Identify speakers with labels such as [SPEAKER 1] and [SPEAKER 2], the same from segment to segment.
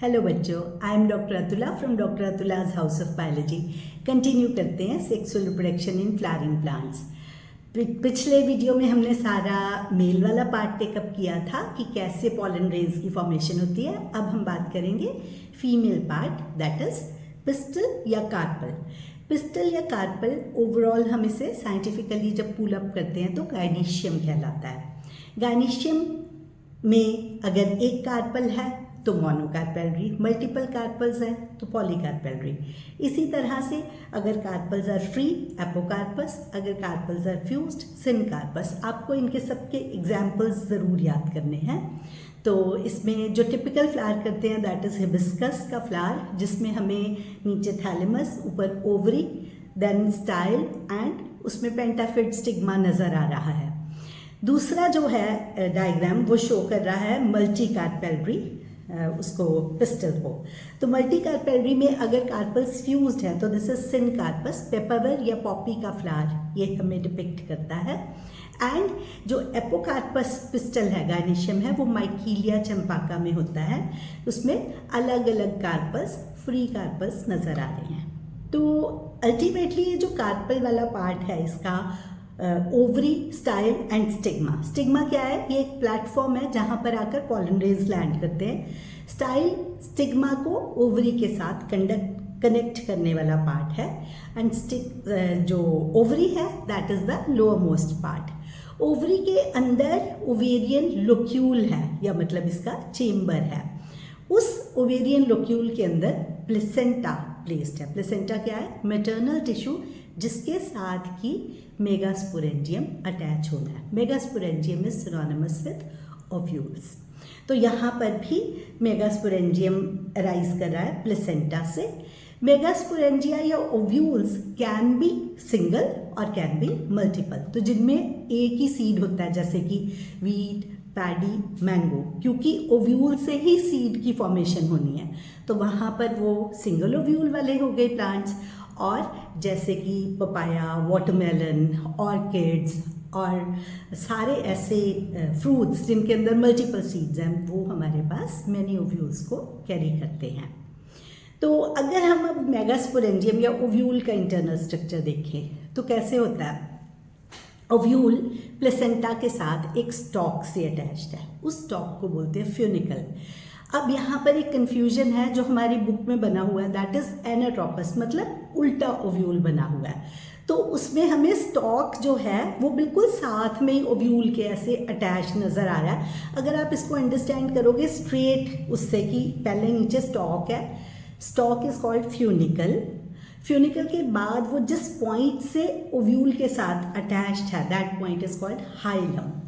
[SPEAKER 1] Hello बच्चों, I am doctor Atula from doctor Atula's house of biology. Continue करते हैं sexual reproduction in flowering plants. पिछले video में हमने सारा मेल वाला पार्ट टेकअप किया था कि कैसे पॉलन रेन्स की फॉर्मेशन होती है। अब हम बात करेंगे female part, that is pistol या कार्पल। पिस्टल या कार्पल ओवरऑल हम इसे साइंटिफिकली जब पुल अप करते हैं तो गायनीशियम कहलाता है। गायनीशियम में अगर एक कार्पल है तो मोनोकार्पेलरी, मल्टीपल कार्पल्स हैं तो पॉलीकार्पेलरी। इसी तरह से अगर कार्पल्स आर फ्री, एपोकार्पस, अगर कार्पल्स आर फ्यूज्ड, सिनकार्पस। आपको इनके सबके एग्जाम्पल्स ज़रूर याद करने हैं। तो इसमें जो टिपिकल फ्लावर करते हैं दैट इज़ हिबिस्कस का फ्लावर, जिसमें हमें नीचे थैलेमस, ऊपर ओवरी, देन स्टाइल एंड उसमें पेंटाफिड स्टिग्मा नज़र आ रहा है। दूसरा जो है डायग्राम वो शो कर रहा है मल्टी कार्पेलरी, उसको पिस्टल को। तो मल्टी कार्पेलरी में अगर कार्पल्स फ्यूज्ड है तो दिस इज सिनकार्पस, पेपरवर या पॉपी का फ्लावर ये हमें डिपिक्ट करता है। एंड जो एपोकार्पस पिस्टल है, गायनीशियम है, वो माइकीलिया चंपाका में होता है। उसमें अलग अलग कार्पल्स, फ्री कार्पल्स नज़र आ रहे हैं। तो अल्टीमेटली ये जो कार्पल वाला पार्ट है इसका ovary, style and stigma. Stigma क्या है? ये एक प्लेटफॉर्म है जहाँ पर आकर पॉलन रेन्स लैंड करते हैं। स्टाइल स्टिग्मा को ओवरी के साथ कनेक्ट करने वाला पार्ट है। एंड जो ओवरी है that is the lower most part. Ovary के अंदर ओवेरियन लोक्यूल है, या मतलब इसका चेम्बर है। उस ओवेरियन लोक्यूल के अंदर प्लेसेंटा प्लेस्ड है। प्लेसेंटा क्या है? मैटरनल टिश्यू जिसके साथ की मेगास्पोरेंजियम अटैच होना है। Megasporangium is synonymous with ovules. तो यहाँ पर भी मेगास्पोरेंजियम अराइज कर रहा है प्लेसेंटा से। मेगास्पोरेंजिया या ओव्यूल्स कैन बी सिंगल और कैन बी मल्टीपल। तो जिनमें एक ही सीड होता है, जैसे कि वीट, पैडी, मैंगो, क्योंकि ओव्यूल से ही सीड की फॉर्मेशन होनी है तो वहाँ पर वो सिंगल ओव्यूल वाले हो गए प्लांट्स। और जैसे कि पपाया, वाटरमेलन, ऑर्किड्स और सारे ऐसे फ्रूट्स जिनके अंदर मल्टीपल सीड्स हैं वो हमारे पास मैनी ओव्यूल्स को कैरी करते हैं। तो अगर हम अब मेगास्पोरेंजियम या ओव्यूल का इंटरनल स्ट्रक्चर देखें तो कैसे होता है? ओव्यूल प्लेसेंटा के साथ एक स्टॉक से अटैच्ड है। उस स्टॉक को बोलते हैं फ्यूनिकल। अब यहाँ पर एक कंफ्यूजन है जो हमारी बुक में बना हुआ है, दैट इज एनाट्रोपस, मतलब उल्टा ओव्यूल बना हुआ है। तो उसमें हमें स्टॉक जो है वो बिल्कुल साथ में ही ओव्यूल के ऐसे अटैच नज़र आ रहा है। अगर आप इसको अंडरस्टैंड करोगे स्ट्रेट उससे कि पहले नीचे स्टॉक है, stock is called funicle. Funicle के बाद वो जिस पॉइंट से ओव्यूल के साथ अटैच्ड है that point is called hilum.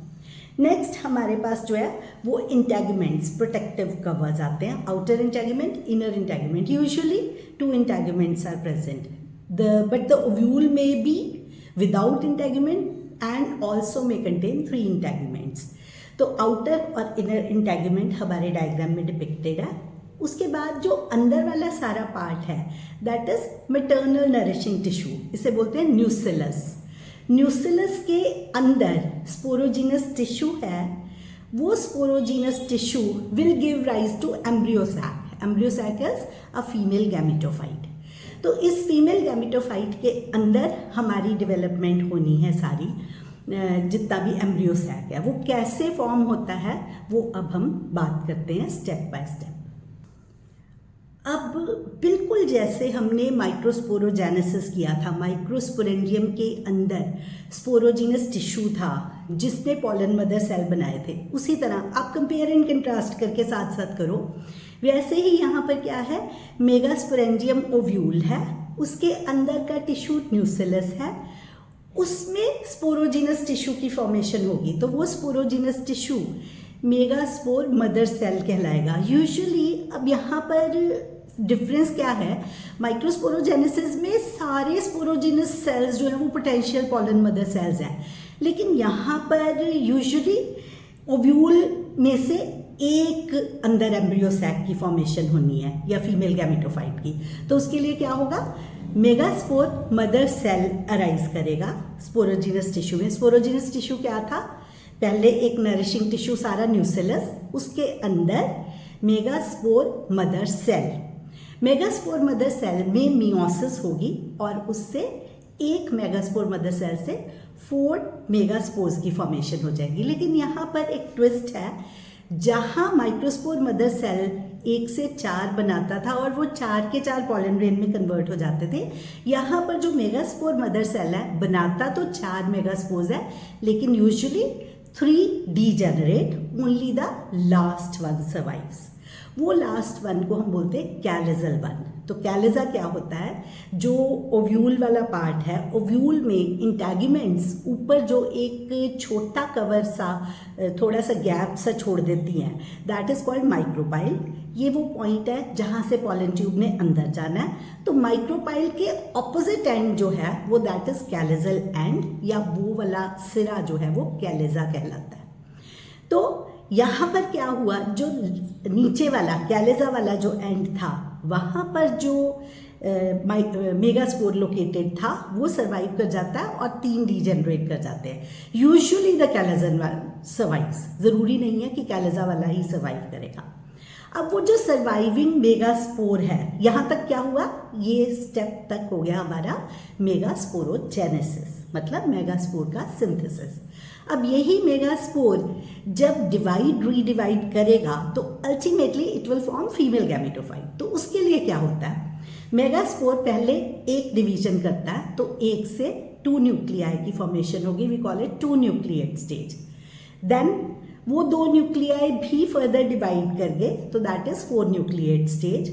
[SPEAKER 1] Next हमारे पास जो है वो इंटैगमेंट्स, प्रोटेक्टिव कवर्स आते हैं। Outer integument, inner integument. Usually 2 integuments are present, but the ovule may be without integument and also may contain 3 integuments. तो आउटर और इनर इंटैगमेंट हमारे डायग्राम में डिपिक्टेड है। उसके बाद जो अंदर वाला सारा पार्ट है that is maternal nourishing tissue, इसे बोलते हैं न्यूसिलस। न्यूसिलस के अंदर स्पोरोजीनस टिश्यू है। वो sporogenous tissue will give rise to embryo sac. Embryo sac is a female gametophyte. तो इस फीमेल गैमेटोफाइट के अंदर हमारी डेवलपमेंट होनी है सारी, जितना भी एम्ब्रियोसैक है। वो कैसे फॉर्म होता है वो अब हम बात करते हैं स्टेप बाय स्टेप। अब बिल्कुल जैसे हमने माइक्रोस्पोरोजेनेसिस किया था, माइक्रोस्पोरेंजियम के अंदर स्पोरोजीनस टिश्यू था जिसने पॉलन मदर सेल बनाए थे, उसी तरह आप कंपेयर एंड कंट्रास्ट करके साथ साथ करो। वैसे ही यहाँ पर क्या है? मेगास्पोरेंजियम ओव्यूल है, उसके अंदर का टिश्यू न्यूसिलस है, उसमें स्पोरोजीनस टिश्यू की फॉर्मेशन होगी। तो वो sporogenous tissue megaspore mother cell कहलाएगा यूजुअली। अब यहाँ पर डिफरेंस क्या है? माइक्रोस्पोरोजेनेसिस में सारे स्पोरोजीनस सेल्स जो हैं वो पोटेंशियल पॉलन मदर सेल्स हैं, लेकिन यहाँ पर यूजुअली ओव्यूल में से एक अंदर एम्ब्रियोसैक की फॉर्मेशन होनी है या फीमेल गैमेटोफाइट की। तो उसके लिए क्या होगा? मेगास्पोर मदर सेल अराइज करेगा स्पोरोजीनस टिश्यू में। स्पोरोजीनस टिश्यू क्या था? पहले एक नरिशिंग टिश्यू सारा न्यूसिलस, उसके अंदर megaspore mother cell. Megaspore mother cell में मियोसिस होगी और उससे एक मेगास्पोर मदर सेल से 4 मेगास्पोर्स की फॉर्मेशन हो जाएगी। लेकिन यहाँ पर एक ट्विस्ट है, जहाँ माइक्रोस्पोर मदर सेल 1 से 4 बनाता था और वो 4 के 4 पॉलन ग्रेन में कन्वर्ट हो जाते थे, यहाँ पर जो मेगास्पोर मदर सेल है बनाता तो 4 मेगास्पोर्स है, लेकिन usually 3 degenerate, only the last one survives. वो लास्ट वन को हम बोलते हैं कैलिजल वन। तो कैलिजा क्या होता है, जो ओव्यूल वाला पार्ट है, ओव्यूल में इंटैगमेंट्स ऊपर जो एक छोटा कवर सा थोड़ा सा गैप सा छोड़ देती हैं, दैट इज कॉल्ड माइक्रोपाइल। ये वो पॉइंट है जहाँ से पॉलन ट्यूब ने अंदर जाना है। तो माइक्रोपाइल के ऑपोजिट एंड जो है वो दैट इज कैलिजल एंड, या वो वाला सिरा जो है वो कैलिजा कहलाता है। तो यहाँ पर क्या हुआ, जो नीचे वाला कैलिजा वाला जो एंड था, वहाँ पर जो मेगास्पोर लोकेटेड था वो सर्वाइव कर जाता है और 3 डीजेनरेट कर जाते हैं। यूजुअली द कैलिजन सर्वाइव्स, ज़रूरी नहीं है कि कैलिजा वाला ही सर्वाइव करेगा। अब वो जो सर्वाइविंग मेगास्पोर है, यहाँ तक क्या हुआ, ये स्टेप तक हो गया हमारा मेगास्पोरोजेनेसिस, मतलब मेगास्पोर का सिंथेसिस। अब यही मेगास्पोर जब डिवाइड रीडिवाइड करेगा तो ultimately it will form female gametophyte. तो उसके लिए क्या होता है, मेगास्पोर पहले एक डिवीजन करता है, तो 1 से 2 न्यूक्लियाई की फॉर्मेशन होगी, we call it 2 nucleate stage. Then वो 2 न्यूक्लियाई भी फर्दर डिवाइड कर गए, तो दैट इज 4 न्यूक्लिएट स्टेज।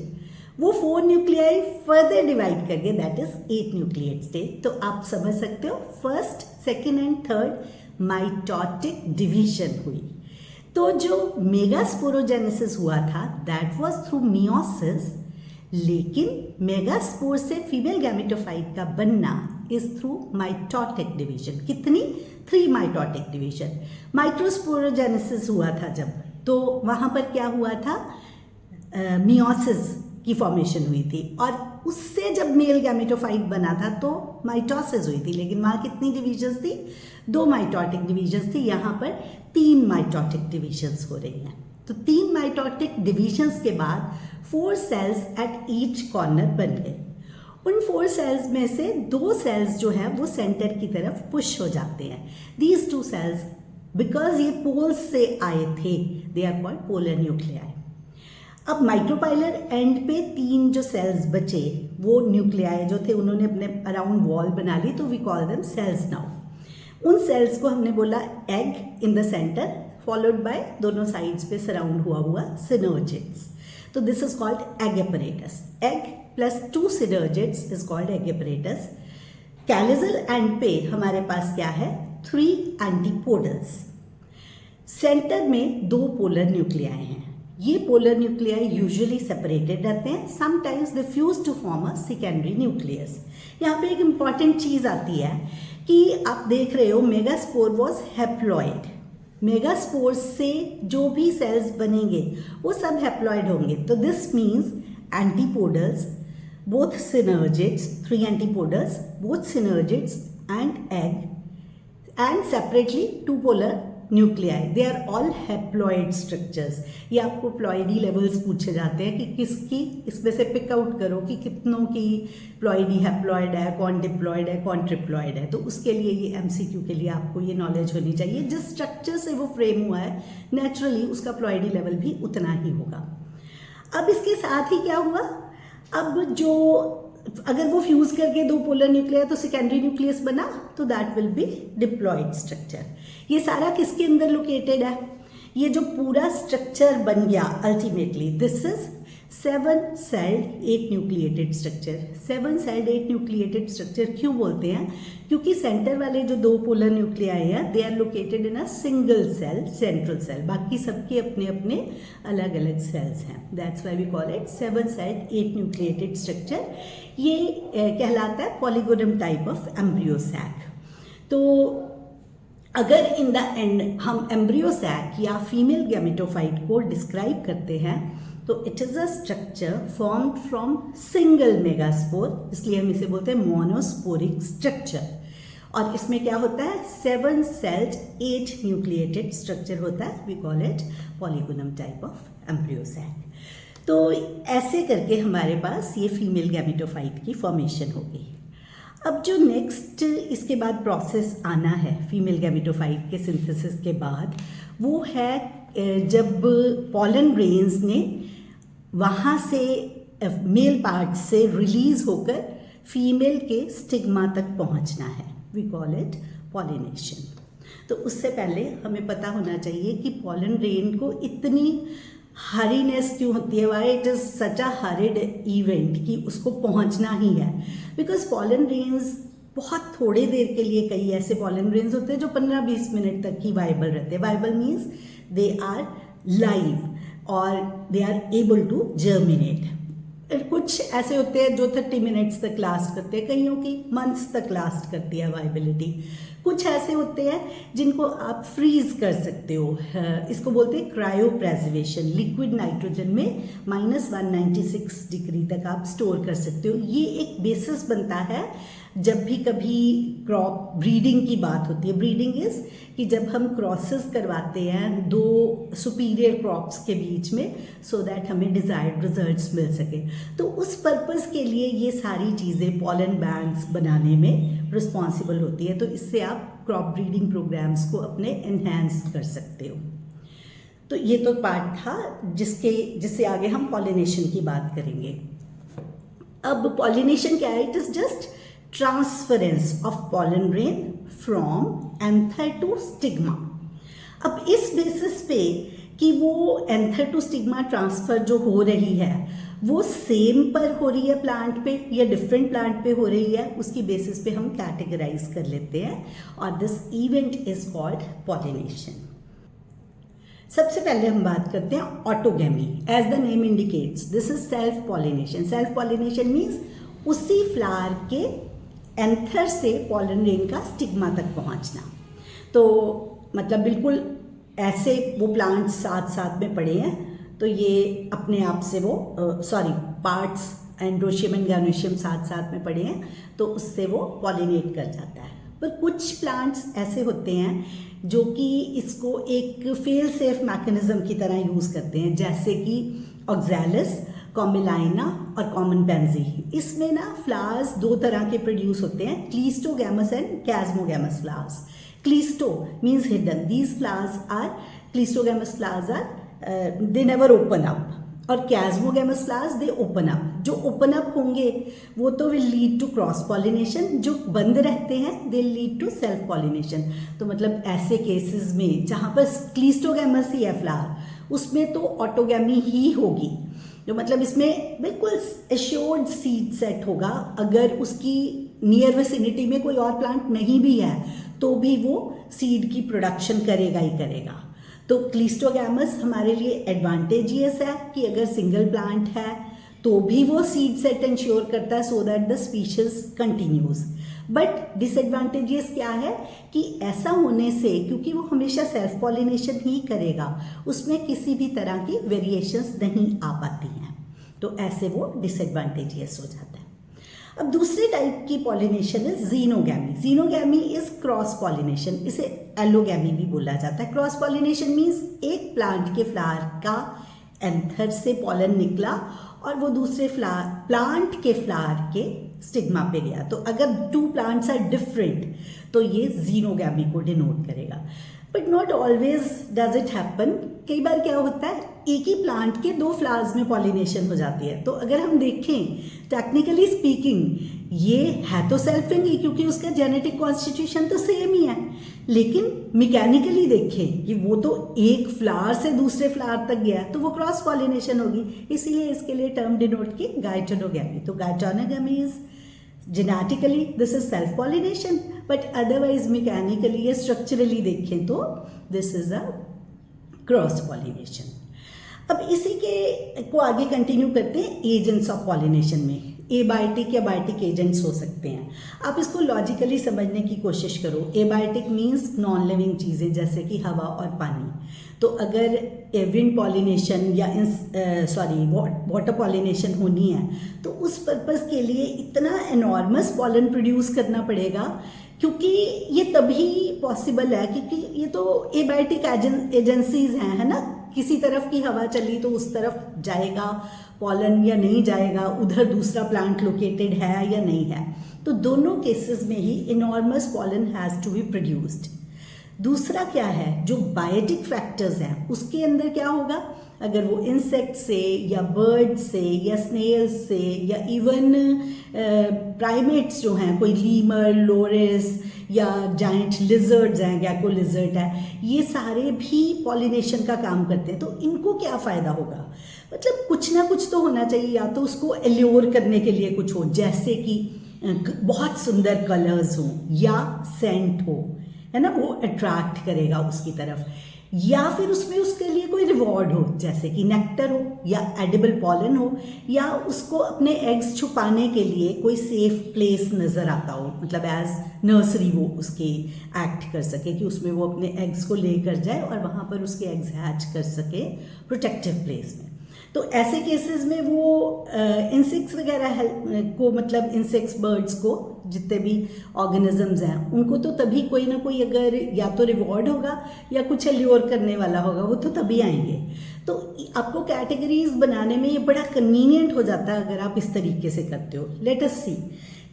[SPEAKER 1] वो 4 न्यूक्लियाई फर्दर डिवाइड कर गए, दैट इज 8 न्यूक्लिएट स्टेज। तो आप समझ सकते हो first, second and third mitotic division हुई। तो जो मेगास्पोरोजेनेसिस हुआ था दैट वाज थ्रू मियोसिस, लेकिन मेगास्पोर से फीमेल गैमेटोफाइट का बनना इज थ्रू माइटोटिक डिवीजन। कितनी? 3 माइटोटिक डिवीजन। माइक्रोस्पोरोजेनेसिस हुआ था जब, तो वहाँ पर क्या हुआ था, मियोसिस की फॉर्मेशन हुई थी, और उससे जब मेल गैमेटोफाइट बना था तो माइटोसिस हुई थी। लेकिन वहाँ कितनी डिवीजन्स थी? 2 माइटोटिक डिवीजन्स थी। यहाँ पर 3 माइटोटिक डिवीजन्स हो रही हैं। तो 3 माइटोटिक डिवीजन्स के बाद 4 सेल्स एट ईच कॉर्नर बन गए। उन 4 सेल्स में से 2 सेल्स जो है वो सेंटर की तरफ पुश हो जाते हैं। दीज 2 सेल्स, बिकॉज ये पोल्स से आए थे, they are called polar nuclei. अब माइक्रोपाइलर एंड पे 3 जो सेल्स बचे, वो न्यूक्लियाई जो थे उन्होंने अपने अराउंड वॉल बना ली, तो we call them cells now. उन सेल्स को हमने बोला egg in the centre, followed by दोनों साइड्स पे सराउंड हुआ सिनर्जिड्स। तो this is called egg apparatus. Egg plus 2 synergids is called egg apparatus. Chalazal end पे हमारे पास क्या है, 3 एंटीपोडल्स। सेंटर में 2 पोलर न्यूक्लियाई हैं। ये पोलर न्यूक्लियाई यूजुअली सेपरेटेड रहते हैं, sometimes they fuse to form a secondary nucleus. यहाँ पे एक इंपॉर्टेंट चीज आती है कि आप देख रहे हो मेगास्पोर वॉज हैप्लॉइड। मेगास्पोर से जो भी सेल्स बनेंगे वो सब हैप्लॉइड होंगे। तो this means antipodals, both synergids, 3 antipodals, both synergids and egg, and separately 2 polar nuclei, they are all haploid structures. ये आपको प्लॉइडी लेवल्स पूछे जाते हैं कि किसकी, इसमें से पिक आउट करो कि कितनों की प्लॉइडी हैप्लॉइड है, कौन डिप्लॉइड है, कौन ट्रिप्लॉइड है। तो उसके लिए ये MCQ के लिए आपको ये नॉलेज होनी चाहिए। जिस स्ट्रक्चर से वो फ्रेम हुआ है नेचुरली उसका प्लॉइडी लेवल भी उतना ही होगा। अब इसके साथ ही क्या हुआ, अब जो अगर वो फ्यूज करके 2 पोलर न्यूक्लियर तो सेकेंडरी न्यूक्लियस बना, तो that will be diploid structure. ये सारा किसके अंदर लोकेटेड है, ये जो पूरा स्ट्रक्चर बन गया ultimately, this is 7 celled 8 nucleated structure. 7 celled 8 nucleated structure क्यों बोलते हैं, क्योंकि सेंटर वाले जो 2 पोलर न्यूक्लियाई हैं they are located in a single cell, central cell, बाकी सबके अपने अपने अलग अलग सेल्स हैं। That's why we call it 7 celled 8 nucleated structure. ये कहलाता है polygonum type of embryo sac. तो अगर इन द एंड हम एम्ब्रियो सैक या फीमेल गैमेटोफाइट को डिस्क्राइब करते हैं तो it is a structure formed from single megaspore, इसलिए हम इसे बोलते हैं मोनोस्पोरिक स्ट्रक्चर। और इसमें क्या होता है, 7 सेल्ड 8 न्यूक्लिएटेड स्ट्रक्चर होता है, we call it polygonum type of embryo sac. तो ऐसे करके हमारे पास ये फीमेल गैमेटोफाइट की फॉर्मेशन हो गई। अब जो नेक्स्ट इसके बाद प्रोसेस आना है फीमेल गैमेटोफाइट के सिंथेसिस के बाद, वो है जब पॉलन ग्रेन्स ने वहाँ से मेल पार्ट से रिलीज होकर फीमेल के स्टिग्मा तक पहुँचना है, वी कॉल इट पॉलिनेशन। तो उससे पहले हमें पता होना चाहिए कि पॉलन ग्रेन को इतनी हरीनेस क्यों होती है, why it is such a horrid event कि उसको पहुंचना ही है। बिकॉज पॉलन ग्रेन्स बहुत थोड़े देर के लिए, कई ऐसे पॉलन ग्रेन्स होते हैं जो 15-20 मिनट तक ही वाइबल रहते हैं। Viable means they are live और they are able to germinate. कुछ ऐसे होते हैं जो 30 मिनट्स तक लास्ट करते हैं, कईयों की मंथ्स तक लास्ट करती है वाइबिलिटी। कुछ ऐसे होते हैं जिनको आप फ्रीज कर सकते हो, इसको बोलते हैं क्रायो प्रेजर्वेशन। लिक्विड नाइट्रोजन में -196 डिग्री तक आप स्टोर कर सकते हो। ये एक बेसिस बनता है जब भी कभी क्रॉप ब्रीडिंग की बात होती है। ब्रीडिंग इज कि जब हम क्रॉसेस करवाते हैं दो सुपीरियर क्रॉप्स के बीच में, सो दैट हमें डिजायर्ड रिजल्ट्स मिल सके। तो उस पर्पस के लिए ये सारी चीज़ें पॉलन बैंक्स बनाने में रिस्पॉन्सिबल होती है। तो इससे आप क्रॉप ब्रीडिंग प्रोग्राम्स को अपने एनहेंस कर सकते हो। तो ये तो पार्ट था जिससे आगे हम पॉलिनेशन की बात करेंगे। अब पॉलिनेशन क्या है? It is just transference of pollen grain from anther to stigma. अब इस बेसिस पे कि वो एंथर टू स्टिग्मा ट्रांसफर जो हो रही है वो सेम पर हो रही है प्लांट पे या डिफरेंट प्लांट पे हो रही है, उसकी बेसिस पे हम कैटेगराइज कर लेते हैं और this event is called pollination. सबसे पहले हम बात करते हैं autogamy. As the name indicates this is self pollination. Self pollination means उसी फ्लावर के एंथर से पॉलन ग्रेन का स्टिग्मा तक पहुंचना। तो मतलब बिल्कुल ऐसे वो प्लांट्स साथ साथ में पड़े हैं तो ये अपने आप से वो पार्ट्स एंड्रोशियम एंड गैनोशियम साथ साथ में पड़े हैं तो उससे वो पॉलिनेट कर जाता है। पर कुछ प्लांट्स ऐसे होते हैं जो कि इसको एक फेल सेफ मैकेनिज्म की तरह यूज़ करते हैं, जैसे कि ऑक्सैलिस, कॉम्बिलाइना और कॉमन पेंजी। इसमें ना फ्लावर्स दो तरह के प्रोड्यूस होते हैं, cleistogamous and chasmogamous flowers. Cleisto means hidden, these flowers are cleistogamous flowers are they never open up, और chasmogamous flowers they open up. जो ओपन अप होंगे वो तो will lead to cross pollination, जो बंद रहते हैं they lead to self pollination. तो मतलब ऐसे केसेस में जहाँ पर क्लीस्टोगैमस ही है फ्लावर उसमें तो ऑटोगैमी ही होगी, जो मतलब इसमें बिल्कुल एश्योर्ड सीड सेट होगा। अगर उसकी नियर विसिनिटी में कोई और प्लांट नहीं भी है तो भी वो सीड की प्रोडक्शन करेगा ही करेगा। तो क्लीस्टोगैमस हमारे लिए एडवांटेजियस है कि अगर सिंगल प्लांट है तो भी वो सीड सेट इंश्योर करता है so that the species continues. But disadvantages क्या है कि ऐसा होने से, क्योंकि वो हमेशा सेल्फ पॉलिनेशन ही करेगा, उसमें किसी भी तरह की वेरिएशंस नहीं आ पाती हैं, तो ऐसे वो डिसएडवांटेजियस हो जाता है। अब दूसरी टाइप की पॉलिनेशन है xenogamy. Xenogamy is cross pollination, इसे एलोगैमी भी बोला जाता है। क्रॉस पॉलिनेशन मीन्स एक प्लांट के फ्लावर का एंथर से पॉलन निकला और वो दूसरे प्लांट के फ्लावर के स्टिग्मा पे गया। तो अगर टू प्लांट्स आर डिफरेंट तो ये जीनोगैमी को डिनोट करेगा। But not always does it happen. कई बार क्या होता है एक ही प्लांट के दो फ्लावर्स में पॉलिनेशन हो जाती है। तो अगर हम देखें टेक्निकली स्पीकिंग ये है तो सेल्फिंग ही, क्योंकि उसका जेनेटिक कॉन्स्टिट्यूशन तो सेम ही है, लेकिन मैकेनिकली देखें कि वो तो एक फ्लावर से दूसरे फ्लावर तक गया तो वो क्रॉस पॉलिनेशन होगी, इसीलिए इसके लिए टर्म डिनोट की गाइटोनोगैमी। तो geitonogamy is genetically this is self pollination, but otherwise mechanically या स्ट्रक्चरली देखें तो this is a cross pollination. अब इसी के को आगे कंटिन्यू करते हैं एजेंट्स ऑफ पॉलिनेशन में। एबायोटिक या बायोटिक एजेंट्स हो सकते हैं। आप इसको लॉजिकली समझने की कोशिश करो। एबायोटिक मीन्स नॉन लिविंग चीज़ें जैसे कि हवा और पानी। तो अगर विंड पॉलिनेशन या वाटर पॉलिनेशन होनी है तो उस पर्पस के लिए इतना एनॉर्मस पॉलन प्रोड्यूस करना पड़ेगा, क्योंकि ये तभी पॉसिबल है क्योंकि ये तो एबायोटिक एजेंसीज हैं, है ना, किसी तरफ की हवा चली तो उस तरफ जाएगा पॉलन या नहीं जाएगा, उधर दूसरा प्लांट लोकेटेड है या नहीं है। तो दोनों केसेस में ही enormous pollen has to be produced. दूसरा क्या है, जो बायोटिक फैक्टर्स हैं उसके अंदर क्या होगा, अगर वो इंसेक्ट से या बर्ड से या स्नेल्स से या इवन प्राइमेट्स जो हैं, कोई लीमर, लोरिस या जाइंट लिजर्ड्स हैं, गैको लिजर्ड है, ये सारे भी पॉलिनेशन का काम करते हैं। तो इनको क्या फ़ायदा होगा, मतलब कुछ ना कुछ तो होना चाहिए, या तो उसको एल्योर करने के लिए कुछ हो, जैसे कि बहुत सुंदर कलर्स हों या सेंट हो, है ना, वो अट्रैक्ट करेगा उसकी तरफ, या फिर उसमें उसके लिए कोई रिवॉर्ड हो, जैसे कि नेक्टर हो या एडिबल पॉलन हो, या उसको अपने एग्स छुपाने के लिए कोई सेफ प्लेस नज़र आता हो, मतलब एज नर्सरी वो उसके एक्ट कर सके कि उसमें वो अपने एग्स को लेकर जाए और वहाँ पर उसके एग्स हैच कर सके प्रोटेक्टिव प्लेस में। तो ऐसे केसेस में वो इंसेक्ट्स वगैरह को, मतलब इंसेक्ट्स, बर्ड्स को, जितने भी ऑर्गेनिजम्स हैं उनको तो तभी कोई ना कोई अगर या तो रिवॉर्ड होगा या कुछ एल्योर करने वाला होगा, वो तो तभी आएंगे। तो आपको कैटेगरीज बनाने में ये बड़ा कन्वीनियंट हो जाता है अगर आप इस तरीके से करते हो। लेट अस सी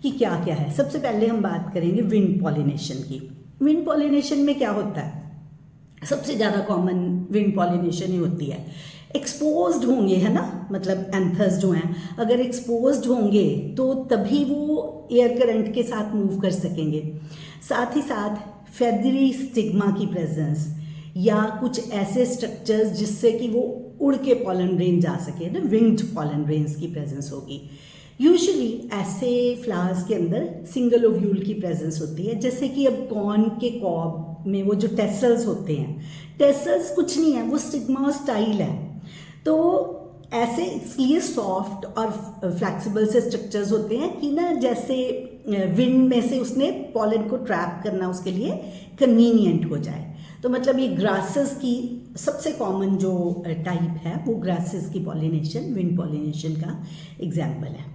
[SPEAKER 1] कि क्या क्या है। सबसे पहले हम बात करेंगे विंड पॉलिनेशन की। विंड पॉलिनेशन में क्या होता है, सबसे ज़्यादा कॉमन विंड पॉलिनेशन ही होती है। एक्सपोज्ड होंगे, है ना, मतलब एंथर्स जो हैं अगर एक्सपोज्ड होंगे तो तभी वो एयर करंट के साथ मूव कर सकेंगे। साथ ही साथ फेदरी स्टिग्मा की प्रेजेंस या कुछ ऐसे स्ट्रक्चर्स जिससे कि वो उड़ के पॉलन ग्रेन जा सके ना, विंग्ड पॉलन ग्रेन्स की प्रेजेंस होगी। यूजुअली ऐसे फ्लावर्स के अंदर सिंगल ओव्यूल की प्रेजेंस होती है, जैसे कि अब कॉर्न के कॉब में वो जो टेसल्स होते हैं, टेसल्स कुछ नहीं है, वो स्टिग्मा स्टाइल है। तो ऐसे इसलिए सॉफ्ट और फ्लेक्सिबल से स्ट्रक्चर्स होते हैं कि ना, जैसे विंड में से उसने पॉलन को ट्रैप करना उसके लिए कन्वीनियंट हो जाए। तो मतलब ये ग्रासेस की सबसे कॉमन जो टाइप है वो ग्रासेस की पॉलिनेशन, विंड पॉलिनेशन का एग्जाम्पल है।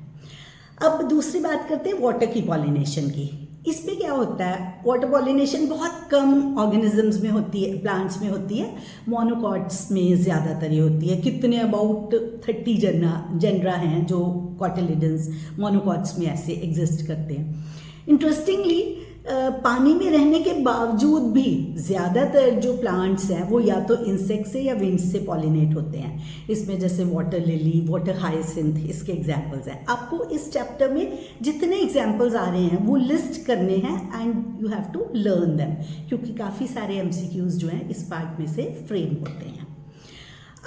[SPEAKER 1] अब दूसरी बात करते हैं वाटर की पॉलिनेशन की। इसमें क्या होता है, वाटर पॉलिनेशन बहुत कम ऑर्गेनिजम्स में होती है, प्लांट्स में होती है, मोनोकॉट्स में ज़्यादातर ये होती है। कितने अबाउट 30 जेनरा हैं जो कॉटिलिडन्स मोनोकॉट्स में ऐसे एग्जिस्ट करते हैं। इंटरेस्टिंगली पानी में रहने के बावजूद भी ज़्यादातर जो प्लांट्स हैं वो या तो इंसेक्ट से या विंड से पॉलिनेट होते हैं। इसमें जैसे वाटर लिली, वाटर हाइसिंथ, इसके एग्जाम्पल्स हैं। आपको इस चैप्टर में जितने एग्जाम्पल्स आ रहे हैं वो लिस्ट करने हैं and you have to learn them, क्योंकि काफ़ी सारे MCQs जो हैं इस पार्ट में से फ्रेम होते हैं।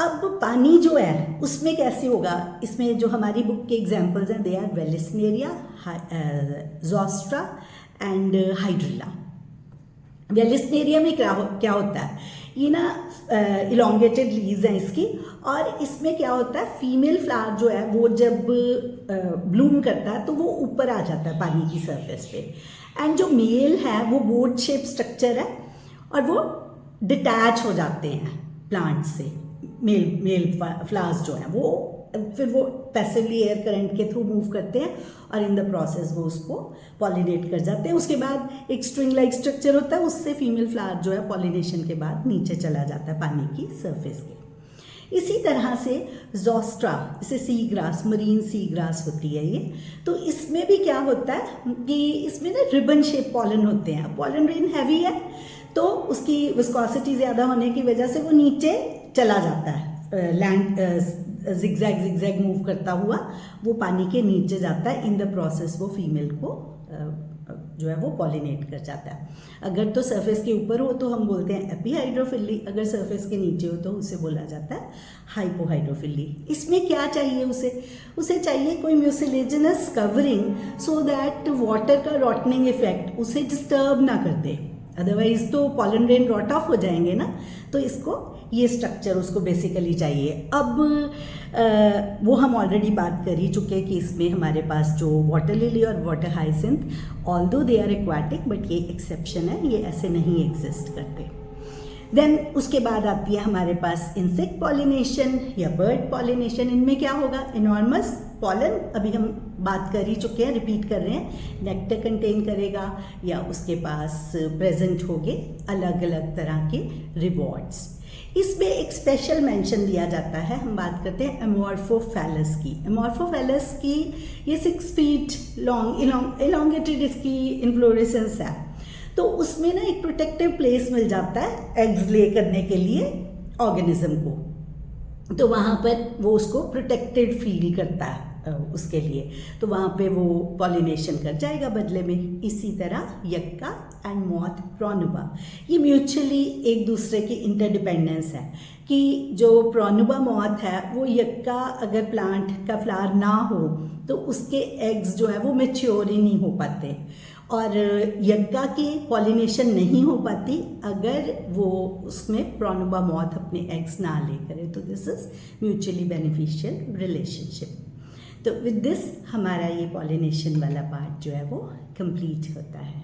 [SPEAKER 1] अब पानी जो है उसमें कैसे होगा, इसमें जो हमारी बुक के एग्जाम्पल्स हैं they are Vallisneria, Zostera and Hydrilla. Vallisneria में क्या होता है, ये ना इलोंगेटेड लीव्स हैं इसकी, और इसमें क्या होता है, फीमेल फ्लावर जो है वो जब ब्लूम करता है तो वो ऊपर आ जाता है पानी की सरफेस पे, एंड जो मेल है वो बोट शेप स्ट्रक्चर है और वो डिटैच हो जाते हैं प्लांट से। मेल फ्लावर्स जो हैं वो फिर वो पैसिवली एयर करंट के थ्रू मूव करते हैं और इन द प्रोसेस वो उसको पॉलिनेट कर जाते हैं। उसके बाद एक स्ट्रिंग लाइक स्ट्रक्चर होता है, उससे फीमेल फ्लावर जो है पॉलिनेशन के बाद नीचे चला जाता है पानी की सरफेस के। इसी तरह से ज़ोस्ट्रा, इसे sea grass, marine sea grass होती है ये। तो इसमें भी क्या होता है कि इसमें ना रिबन शेप पॉलन होते हैं। पॉलन ग्रेन हैवी है तो उसकी विस्कोसिटी ज़्यादा होने की वजह से वो नीचे चला जाता है, लैंड जिगजैग मूव करता हुआ वो पानी के नीचे जाता है। इन द प्रोसेस वो फीमेल को जो है वो पॉलिनेट कर जाता है। अगर तो सरफेस के ऊपर हो तो हम बोलते हैं एपीहाइड्रोफिली, अगर सरफेस के नीचे हो तो उसे बोला जाता है हाइपोहाइड्रोफिली। इसमें क्या चाहिए उसे चाहिए कोई mucilaginous covering so that water का रॉटनिंग इफेक्ट उसे डिस्टर्ब ना कर दे, अदरवाइज तो पॉलन ग्रेन रॉट ऑफ हो जाएंगे ना। तो इसको ये स्ट्रक्चर उसको बेसिकली चाहिए। अब वो हम ऑलरेडी बात कर ही चुके हैं कि इसमें हमारे पास जो वाटर लिली और water hyacinth although they are aquatic, but ये एक्सेप्शन है, ये ऐसे नहीं एग्जिस्ट करते। देन उसके बाद आती है हमारे पास इंसेक्ट पॉलिनेशन या बर्ड पॉलिनेशन। इनमें क्या होगा, इनॉर्मस पॉलन, अभी हम बात कर ही चुके हैं, रिपीट कर रहे हैं, नेक्टर कंटेन करेगा या उसके पास प्रेजेंट होंगे अलग अलग तरह के रिवॉर्ड्स। इसमें एक स्पेशल मेंशन दिया जाता है, हम बात करते हैं एमोर्फोफैलस की। एमोर्फोफैलस की ये 6 फीट लॉन्ग एलोंगेटेड इसकी इन्फ्लोरेसेंस है। तो उसमें ना एक प्रोटेक्टिव प्लेस मिल जाता है एग्स ले करने के लिए ऑर्गेनिज्म को, तो वहाँ पर वो उसको प्रोटेक्टेड फील करता है उसके लिए, तो वहाँ पे वो पॉलिनेशन कर जाएगा बदले में। इसी तरह यक्का एंड मॉथ प्रोनुबा, ये म्यूचुअली एक दूसरे की इंटरडिपेंडेंस है कि जो प्रोनुबा मॉथ है वो यक्का अगर प्लांट का फ्लावर ना हो तो उसके एग्स जो है वो मैच्योर ही नहीं हो पाते, और यक्का की पॉलिनेशन नहीं हो पाती अगर वो उसमें प्रोनुबा मॉथ अपने एग्स ना ले करे। तो this is mutually beneficial relationship. तो विद दिस हमारा ये पॉलिनेशन वाला पार्ट जो है वो कंप्लीट होता है।